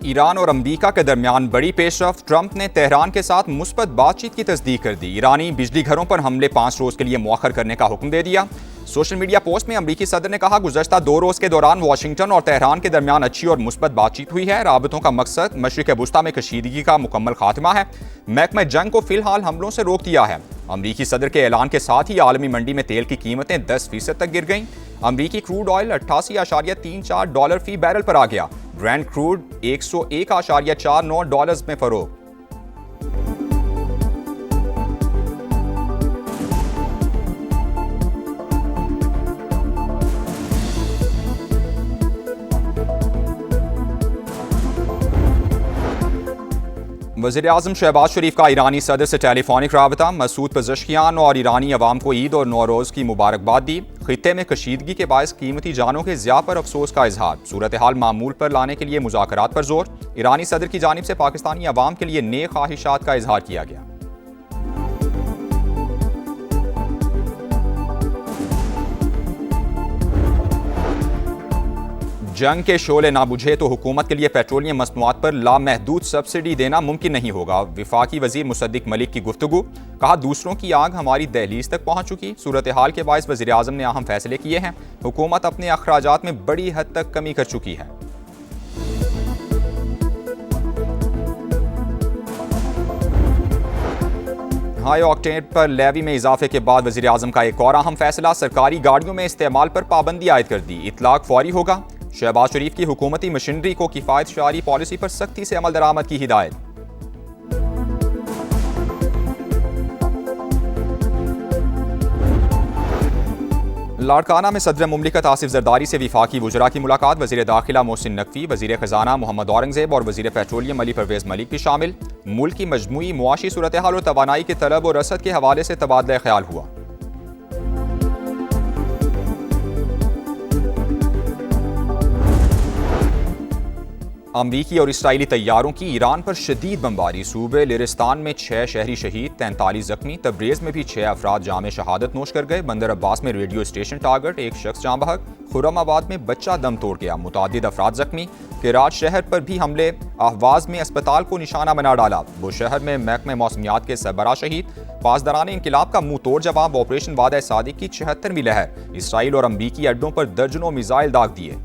Iran और अमरीका के दरमियान बड़ी पेशरफ्त। ट्रंप ने तेहरान के साथ मुस्बत बातचीत की तस्दीक कर दी। ईरानी बिजली घरों पर हमले 5 रोज के लिए मौखर करने का हुक्म दे दिया। सोशल मीडिया पोस्ट में अमरीकी सदर ने कहा, गुज़श्ता 2 रोज के दौरान वाशिंगटन और तेहरान के दरमियान अच्छी और मुस्बत बातचीत हुई है। राबतों का मकसद मशरिक़ वुस्ता में कशीदगी का मुकम्मल खात्मा है। महकमा जंग को फिलहाल हमलों से रोक दिया है। अमरीकी सदर के ऐलान के साथ ही आलमी मंडी में तेल की कीमतें 10% तक गिर गईं। अमरीकी क्रूड ऑयल 88.34 डॉलर फी बैरल पर आ गया। ब्रेंट क्रूड $101.49 में फरोख्त। वज़ीर-ए-आज़म शहबाज शरीफ का ईरानी सदर से टेलीफोनिक राबता। मसूद पज़ेश्कियान और ईरानी अवाम को ईद और नौरोज़ की मुबारकबाद दी। खित्ते में कशीदगी के बायस कीमती जानों के ज़िया पर अफसोस का इजहार। सूरत हाल मामूल पर लाने के लिए मुज़ाकरात पर जोर। ईरानी सदर की जानिब से पाकिस्तानी अवाम के लिए नेक ख्वाहिशात का इजहार किया गया। जंग के शोले ना बुझे तो हुकूमत के लिए पेट्रोलियम मसनूआत पर लामहदूद सब्सिडी देना मुमकिन नहीं होगा। वफाकी वजीर मुसद्दिक मलिक की गुफ्तगू। कहा, दूसरों की आग हमारी दहलीज तक पहुंच चुकी। सूरत हाल के बायस वज़ीर आज़म ने अहम फैसले किए हैं। हुकूमत अपने अखराजात में बड़ी हद तक कमी कर चुकी है। हाई ऑक्टेन पर लेवी में इजाफे के बाद वज़ीर आज़म का एक और अहम फैसला। सरकारी गाड़ियों में इस्तेमाल पर पाबंदी आयद कर दी। इतलाक फौरी होगा। शहबाज शरीफ की हुकूमती मशीनरी को किफ़ायत शारी पॉलिसी पर सख्ती से अमल दरामद की हिदायत। लाड़काना में सदर मुमलिकत आसिफ जरदारी से वफाकी वुज़रा की मुलाकात। वज़ीर दाखिला मोहसिन नकवी, वज़ीर ख़जाना मोहम्मद औरंगज़ेब और वज़ीर पेट्रोलियम अली परवेज़ मलिक भी शामिल। मुल्क की मजमूई मुआशी सूरत हाल और तवानाई के तलब और रसद के हवाले से तबादला ख्याल हुआ। अमरीकी और इसराइली तैयारों की ईरान पर शदीद बमबारी। सूबे लिरिस्तान में 6 शहरी शहीद, 43 जख्मी। तब्रेज़ में भी 6 अफराद जामे शहादत नोश कर गए। बंदर अब्बास में रेडियो स्टेशन टारगेट, 1 शख्स जाँ बहक। खुर्रमाबाद में बच्चा दम तोड़ गया, मुतादिद अफराद जख्मी। कराच शहर पर भी हमले, अहवाज में अस्पताल को निशाना बना डाला। बुशहर में महकमे मौसमियात के सरबराह शहीद। पासदारान इंकिलाब का मुंह तोड़ जवाब। ऑपरेशन वादा सादिक की 76वीं लहर। इसराइल और अमरीकी अड्डों पर दर्जनों मिसाइल दाग दिए।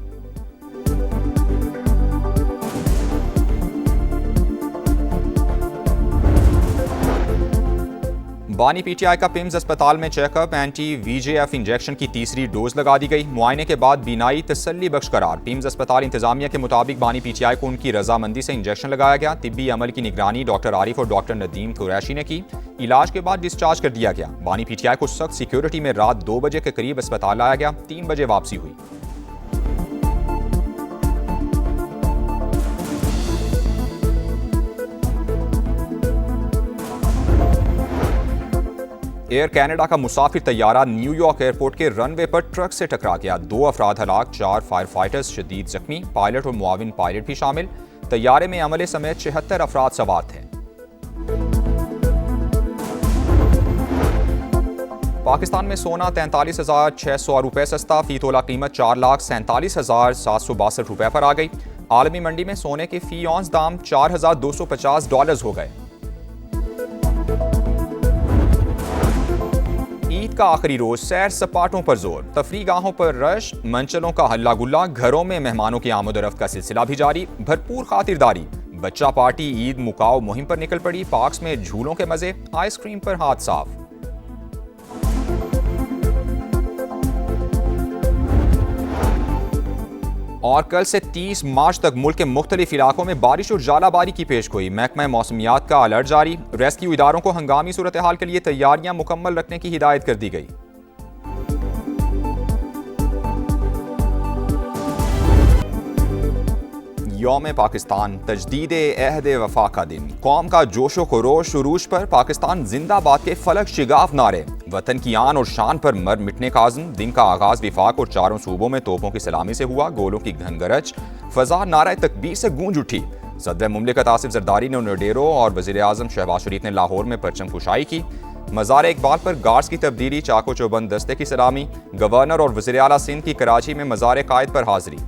बानी पीटीआई का पिम्स अस्पताल में चेकअप। एंटी VJF इंजेक्शन की 3री डोज लगा दी गई। मुआयने के बाद बीनाई तसल्ली बख्श करार। पिम्स अस्पताल इंतजामिया के मुताबिक बानी पीटीआई को उनकी रजामंदी से इंजेक्शन लगाया गया। तिब्बी अमल की निगरानी डॉक्टर आरिफ और डॉक्टर नदीम कुरैशी ने की। इलाज के बाद डिस्चार्ज कर दिया गया। बानी पीटीआई को सख्त सिक्योरिटी में रात 2 बजे के करीब अस्पताल लाया गया। 3 बजे वापसी हुई। एयर कनाडा का मुसाफिर तैयारा न्यूयॉर्क एयरपोर्ट के रनवे पर ट्रक से टकरा गया। 2 अफराद हलाक, 4 फायर फाइटर्स शदीद जख्मी। पायलट और मुआविन पायलट भी शामिल। तैयारे में अमले समेत 76 अफराद सवार थे। पाकिस्तान में सोना 43,600 रुपये सस्ता। फी तोला कीमत 4,47,762 रुपये पर आ गई। आलमी मंडी में सोने के फी औंस दाम $4,250 हो गए। ईद का आखिरी रोज, सैर सपाटों पर जोर। तफरीगाहों पर रश, मंचलों का हल्ला गुल्ला। घरों में मेहमानों की आमद-ओ-रफ्त का सिलसिला भी जारी। भरपूर खातिरदारी। बच्चा पार्टी ईद मुकाओ मुहिम पर निकल पड़ी। पार्क्स में झूलों के मजे, आइसक्रीम पर हाथ साफ। और कल से 30 मार्च तक मुल्क के मुख्तलिफ इलाकों में बारिश और जालाबारी की पेशगोई। महकमा मौसमियात का अलर्ट जारी। रेस्क्यू इदारों को हंगामी सूरत हाल के लिए तैयारियां मुकम्मल रखने की हिदायत कर दी गई। यौम पाकिस्तान, तजदीद अहद वफा का दिन। कौम का जोशो खरोश उरूज पर पाकिस्तान जिंदाबाद के फलक शिगाफ नारे। वतन की आन और शान पर मर मिटने का आज़म। दिन का आगाज विफाक और चारों सूबों में तोपों की सलामी से हुआ। गोलों की घनगरज, फजा नारा तकबीर से गूंज उठी। सदर मुमलिकत आसिफ जरदारी ने नोडेरो और वज़ीर आज़म शहबाज शरीफ ने लाहौर में परचम कुशाई की। मज़ार इकबाल पर गार्ड्स की तब्दीली, चाको चौबंद दस्ते की सलामी। गवर्नर और वज़ीर आला सिंध की कराची में मज़ार कायद पर हाजिरी।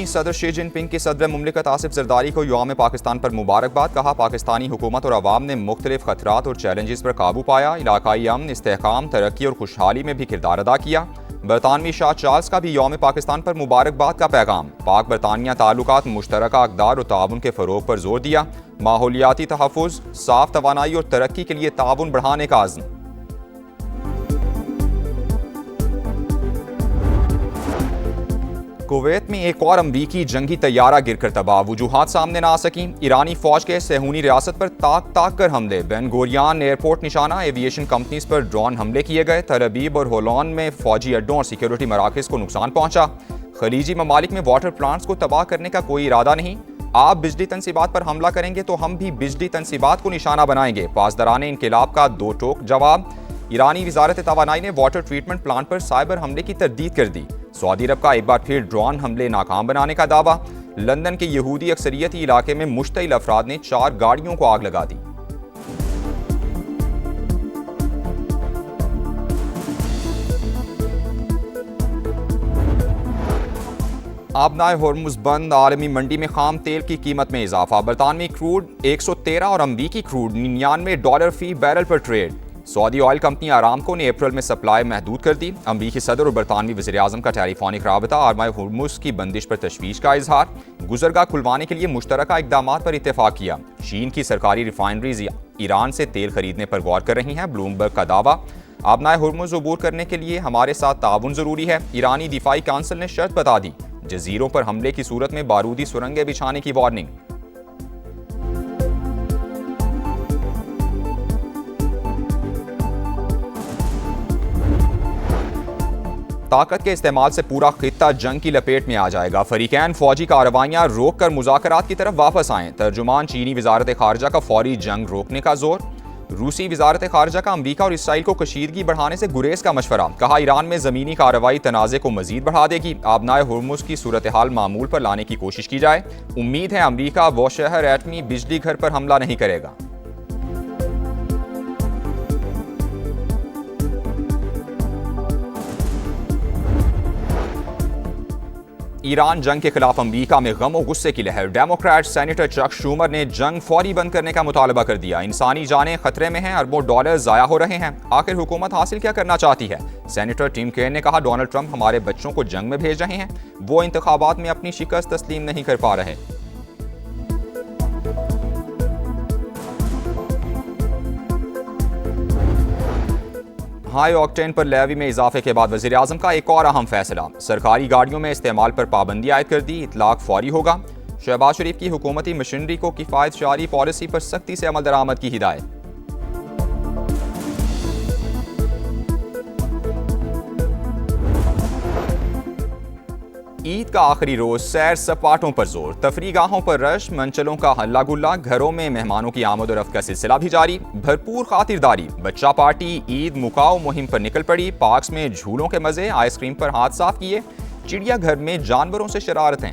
चीनी सदर शी जिनपिंग की सदर मुमलिकत आसिफ जरदारी को यौम पाकिस्तान पर मुबारकबाद। कहा, पाकिस्तानी हुकूमत और अवाम ने मुख्तलिफ खतरात और चैलेंजेस पर काबू पाया, इलाकाई अमन, इस्तेहकाम, तरक्की और खुशहाली में भी किरदार अदा किया। बरतानवी शाह चार्ल्स का भी यौम पाकिस्तान पर मुबारकबाद का पैगाम। पाक बरतानिया ताल्लुकात, मुश्तरका अक़दार और ताउन के फ़रोग़ पर जोर दिया। माहौलियाती तहफ़्फ़ुज़, साफ तवानाई और तरक्की के लिए ताउन बढ़ाने का अज़्म। कुवैत में एक और अमरीकी जंगी तैयारा गिरकर तबाह, वजूहात सामने न आ सकी। ईरानी फौज के सेहूनी रियासत पर ताक कर हमले। बेन गोरियान एयरपोर्ट निशाना, एविएशन कंपनीज पर ड्रोन हमले किए गए। तल अबीब और होलोन में फौजी अड्डों और सिक्योरिटी मराकज़ को नुकसान पहुंचा। खलीजी ममालिक में वाटर प्लांट्स को तबाह करने का कोई इरादा नहीं। आप बिजली तनसीबात पर हमला करेंगे तो हम भी बिजली तनसीबात को निशाना बनाएंगे। पासदारान इनकिलाब का दो टोक जवाब। ईरानी वजारत तवानाई ने वाटर ट्रीटमेंट प्लांट पर साइबर हमले की तरदीद कर दी। सऊदी अरब का एक बार फिर ड्रोन हमले नाकाम बनाने का दावा। लंदन के यहूदी अक्सरियती इलाके में मुश्तइल अफराद ने 4 गाड़ियों को आग लगा दी। आबनाए होर्मुज़ बंद, आलमी मंडी में खाम तेल की कीमत में इजाफा। बरतानवी क्रूड 113 और अमरीकी क्रूड $99 फी बैरल पर trade. Saudi oil company Aramco ने अप्रैल में सप्लाई महदूद कर दी। अमरीकी सदर और बरतानवी वज़ीर आज़म का टेलीफोनिक राबता। आबनाए होर्मुज़ की बंदिश पर तशवीश का इजहार। गुजरगाह खुलवाने के लिए मुश्तरका इक़दाम पर इत्तेफाक किया। चीन की सरकारी रिफाइनरीज ईरान से तेल खरीदने पर गौर कर रही हैं, ब्लूमबर्ग का दावा। आबनाए होर्मुज़ अबूर करने के लिए हमारे साथ ताउन ज़रूरी है। ईरानी दिफाई काउंसिल ने शर्त बता दी। जजीरों पर हमले की सूरत में बारूदी सुरंगें बिछाने की वार्निंग। ताकत के इस्तेमाल से पूरा खित्ता जंग की लपेट में आ जाएगा। फरीकैन फौजी कार्रवाइयां रोक कर मुज़ाकरात की तरफ वापस आएं। तर्जुमान चीनी वजारत खारजा का फौरी जंग रोकने का जोर। रूसी वजारत खारजा का अमरीका और इसराइल को कशीदगी बढ़ाने से गुरेज का मशवरा। कहा, ईरान में ज़मीनी कार्रवाई तनाज़े को मजीद बढ़ा देगी। आबनाए होर्मुज़ की सूरत हाल मामूल पर लाने की कोशिश की जाए। उम्मीद है अमरीका वो शहर एटमी बिजली घर पर हमला नहीं करेगा। ईरान जंग के खिलाफ अमरीका में गम और गुस्से की लहर। डेमोक्रेट सेनेटर चक शूमर ने जंग फौरी बंद करने का मुतालबा कर दिया। इंसानी जानें खतरे में हैं, अरबों डॉलर जाया हो रहे हैं। आखिर हुकूमत हासिल क्या करना चाहती है? सेनेटर टिम केन ने कहा, डोनाल्ड ट्रंप हमारे बच्चों को जंग में भेज रहे हैं। वो इंतखाबात में अपनी शिकस्त तस्लीम नहीं कर पा रहे। हाई ऑक्टेन पर लेवी में इजाफे के बाद वज़ीर आज़म का एक और अहम फैसला। सरकारी गाड़ियों में इस्तेमाल पर पाबंदी आयद कर दी। इतलाक फौरी होगा। शहबाज शरीफ की हुकूमती मशीनरी को किफ़ायत शारी पॉलिसी पर सख्ती से अमल दरामद की हिदायत। ईद का आखिरी रोज, सैर सपाटों पर जोर, तफरीगाहों पर रश, मंचलों का हल्ला गुल्ला। घरों में मेहमानों की आमद और रफ्त का सिलसिला भी जारी। भरपूर खातिरदारी। बच्चा पार्टी ईद मुकाओ मुहिम पर निकल पड़ी। पार्क्स में झूलों के मजे, आइसक्रीम पर हाथ साफ किए। चिड़ियाघर में जानवरों से शरारतें।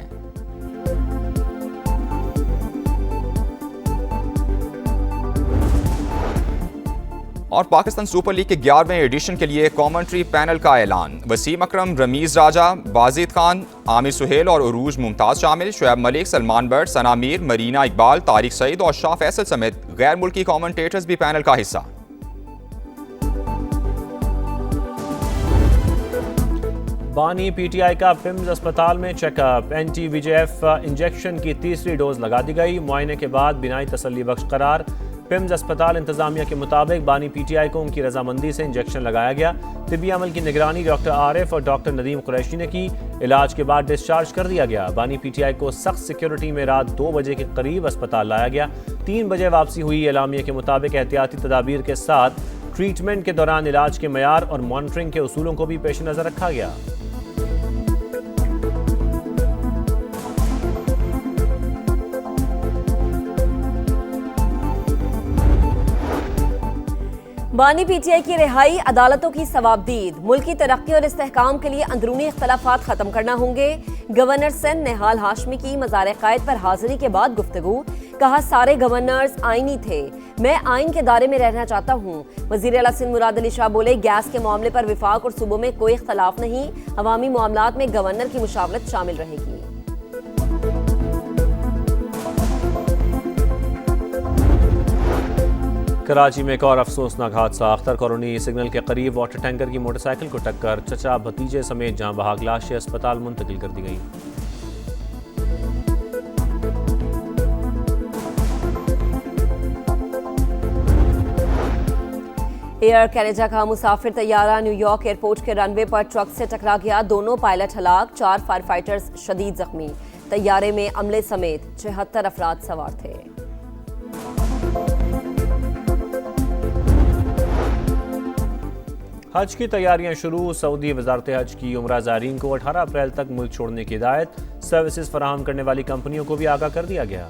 और पाकिस्तान सुपर लीग के 11वें एडिशन के लिए कमेंट्री पैनल का ऐलान। वसीम अकरम, रमीज राजा, बाजिद खान, आमिर सुहेल और उरूज मुमताज शामिल। शुएब मलिक, सलमान बट, सना मीर, मरीना इकबाल, तारिक सईद और शाह फैसल समेत गैर मुल्की कमेंटेटर्स भी पैनल का हिस्सा। बानी पीटीआई का पिम्स अस्पताल में चेकअप। एंटी-वीजेएफ इंजेक्शन की तीसरी डोज लगा दी गई। मुआयने के बाद बिनाई तसल्ली बख्श करार। पिम्स अस्पताल इंतजामिया के मुताबिक बानी पीटीआई को उनकी रजामंदी से इंजेक्शन लगाया गया। तिब्बी अमल की निगरानी डॉक्टर आरिफ और डॉक्टर नदीम कुरैशी ने की। इलाज के बाद डिस्चार्ज कर दिया गया। बानी पीटीआई को सख्त सिक्योरिटी में रात 2 बजे के करीब अस्पताल लाया गया। 3 बजे वापसी हुई। एलामिया के मुताबिक एहतियाती तदाबीर के साथ ट्रीटमेंट के दौरान इलाज के मयार और मॉनिटरिंग के उसूलों को भी पेश नज़र रखा गया। बानी पीटीआई की रिहाई, अदालतों की सवाबदीद। मुल्क की तरक्की और इस्तेहकाम के लिए अंदरूनी इख्तलाफात खत्म करना होंगे। गवर्नर सिंध निहाल हाशमी की मज़ार क़ायद पर हाजिरी के बाद गुफ्तगू। कहा, सारे गवर्नर्स आईनी थे, मैं आइन के दायरे में रहना चाहता हूँ। वज़ीर आला सिंध मुराद अली शाह बोले, गैस के मामले पर विफाक और सूबों में कोई इख्तलाफ नहीं। अवामी मामलात में गवर्नर की मुशावरत शामिल रहेगी। कराची में एक और अफसोसनाक हादसा। अख्तर कॉलोनी सिग्नल के करीब वाटर टैंकर की मोटरसाइकिल को टक्कर, चचा भतीजे समेत जहां बहाक लाशें अस्पताल मुंतकिल कर दी गई। एयर कैनेडा का मुसाफिर तैयारा न्यूयॉर्क एयरपोर्ट के रनवे पर ट्रक से टकरा गया। दोनों पायलट हलाक, 4 फायर फाइटर्स शदीद जख्मी। तैयारे में अमले समेत 76 अफराद सवार थे। हज की तैयारियां शुरू। सऊदी वजारत हज की उम्रा ज़ायरीन को 18 अप्रैल तक मुल्क छोड़ने की हिदायत। सर्विसेज फराहम करने वाली कंपनियों को भी आगाह कर दिया गया।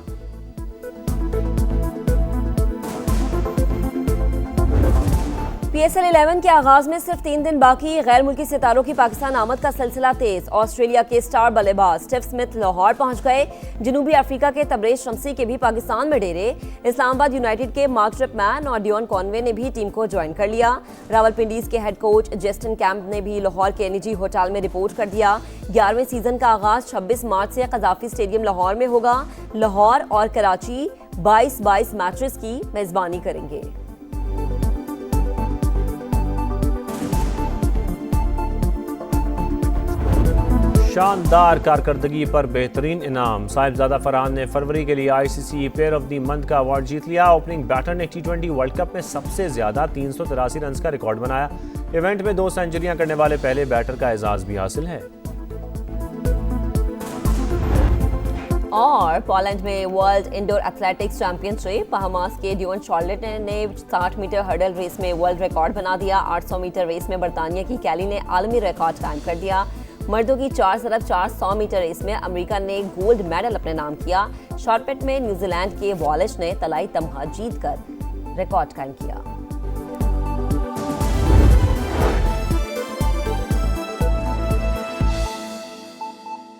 PSL 11 के आगाज में सिर्फ 3 दिन बाकी। गैर मुल्की सितारों की पाकिस्तान आमद का सिलसिला तेज। ऑस्ट्रेलिया के स्टार बल्लेबाज स्टीव स्मिथ लाहौर पहुंच गए। जनूबी अफ्रीका के तबरेज शमसी के भी पाकिस्तान में डेरे। इस्लामाबाद यूनाइटेड के मार्क ट्रिपमैन और डियोन कॉनवे ने भी टीम को ज्वाइन कर लिया। रावलपिंडीज के हेड कोच जेस्टिन कैंप ने भी लाहौर के निजी होटल में रिपोर्ट कर दिया। 11वें सीजन का आगाज 26 मार्च से कजाफी स्टेडियम लाहौर में होगा। लाहौर और कराची 22-22 मैचेस की मेजबानी करेंगे। शानदार कारकर्दगी पर बेहतरीन इनाम। साहिबजादा फरहान ने फरवरी के लिए ICC player of the month का अवार्ड जीत लिया। ओपनिंग बैटर ने T20 वर्ल्ड कप में सबसे ज्यादा 383 रन का रिकॉर्ड बनाया। इवेंट में 2 सेंचुरियां करने वाले पहले बैटर का एजाज भी हासिल है। और पोलैंड में world indoor athletics championship, Bahamas के डियोन चार्लेट ने 60 मीटर हर्डल रेस में वर्ल्ड रिकॉर्ड बना दिया। 800 मीटर रेस में बरतानिया की कैली ने आलमी रिकॉर्ड कायम कर दिया। मर्दों की 4x400 मीटर रेस में अमेरिका ने गोल्ड मेडल अपने नाम किया। शॉटपुट में न्यूजीलैंड के वॉलिश ने तलाई तमगा जीतकर रिकॉर्ड कायम किया।